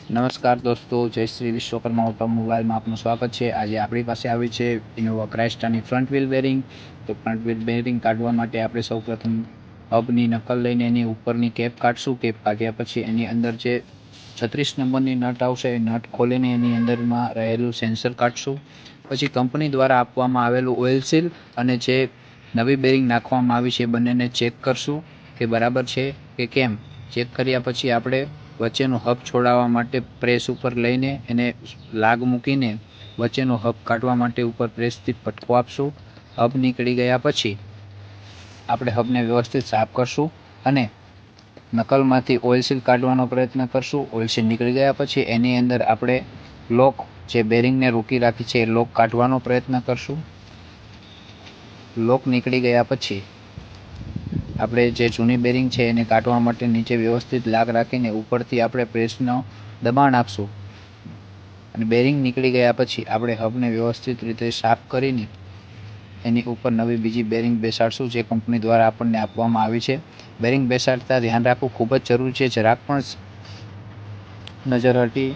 નમસ્કાર દોસ્તો, જય શ્રી વિશ્વકર્મા ઓટોમોબાઈલમાં આપનું સ્વાગત છે। આજે આપણી પાસે આવી છે ઇનોવા ક્રાઇસ્ટાની ફ્રન્ટ વ્હીલ બેરિંગ। તો ફ્રન્ટ વ્હીલ બેરિંગ કાઢવા માટે આપણે સૌપ્રથમ હબની નકલ લઈને એની ઉપરની કેપ કાઢશું। કેપ કાઢ્યા પછી એની અંદર જે 36 નંબરની નટ આવશે એ નટ ખોલીને એની અંદરમાં રહેલું સેન્સર કાઢશું। પછી કંપની દ્વારા આપવામાં આવેલું ઓઇલ સીલ અને જે નવી બેરિંગ નાખવામાં આવી છે બંનેને ચેક કરશું કે બરાબર છે કે કેમ। ચેક કર્યા પછી આપણે વચ્ચેનો હબ છોડાવવા માટે પ્રેસ ઉપર લઈને એને લાગ મૂકીને વચ્ચેનો હબ કાઢવા માટે ઉપર પ્રેસથી ફટકો આપશું। હબ નીકળી ગયા પછી આપણે હબને વ્યવસ્થિત સાફ કરશું અને નકલમાંથી ઓઇલ સીલ કાઢવાનો પ્રયત્ન કરશું। ઓઇલ સીલ નીકળી ગયા પછી એની અંદર આપણે લોક જે બેરિંગને રોકી રાખી છે એ લોક કાઢવાનો પ્રયત્ન કરશું। લોક નીકળી ગયા પછી આપણે જે જૂની બેરિંગ છે એને કાઢવા માટે નીચે વ્યવસ્થિત લાગ રાખીને ઉપરથી આપણે પ્રેસનો દબાણ આપશું અને બેરિંગ નીકળી ગયા પછી આપણે હબને વ્યવસ્થિત રીતે સાફ કરીને એની ઉપર નવી બીજી બેરિંગ બેસાડશું જે કંપની દ્વારા આપણને આપવામાં આવી છે। બેરિંગ બેસાડતા ધ્યાન રાખવું ખૂબ જ જરૂરી છે। જરાક પણ નજર હટી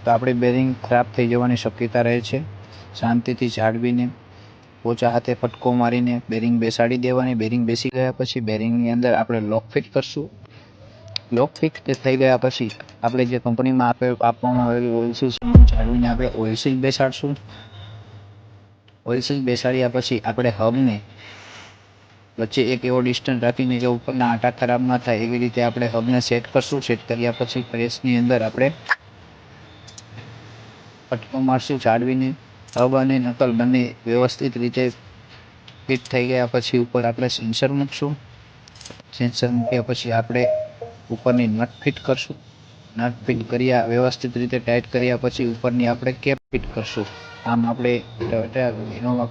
તો આપણી બેરિંગ ખરાબ થઈ જવાની શક્યતા રહે છે। શાંતિથી જાળવીને પોચા હાથે ફટકો મારીને બેરિંગ બેસાડી દેવાની। બેરિંગ બેસી ગયા પછી બેરિંગની અંદર આપણે લોક ફિટ કરશું। લોક ફિટ થઈ ગયા પછી આપણે જે કંપનીમાં આપવામાં આવેલું ઓઇલ સીલ જાળવીને આપણે ઓઇલ સીલ બેસાડશું। ઓઇલ સીલ બેસાડ્યા પછી આપણે હબને વચ્ચે એક એવો ડિસ્ટન્સ રાખીને કે ઉપરના આટા ખરાબ ના થાય એવી રીતે આપણે હબને સેટ કરશું। સેટ કર્યા પછી પ્રેસની અંદર આપણે ફટકો મારશું જાળવીને। હબ અને નકલ બંને વ્યવસ્થિત રીતે ફિટ થઈ ગયા પછી ઉપર આપણે સેન્સર મૂકશું। સેન્સર મૂક્યા પછી આપણે ઉપરની નટ ફિટ કરશું। નટ ફિટ કર્યા વ્યવસ્થિત રીતે ટાઈટ કર્યા પછી ઉપરની આપણે કેપ ફિટ કરશું। આમ આપણે ઇનોવા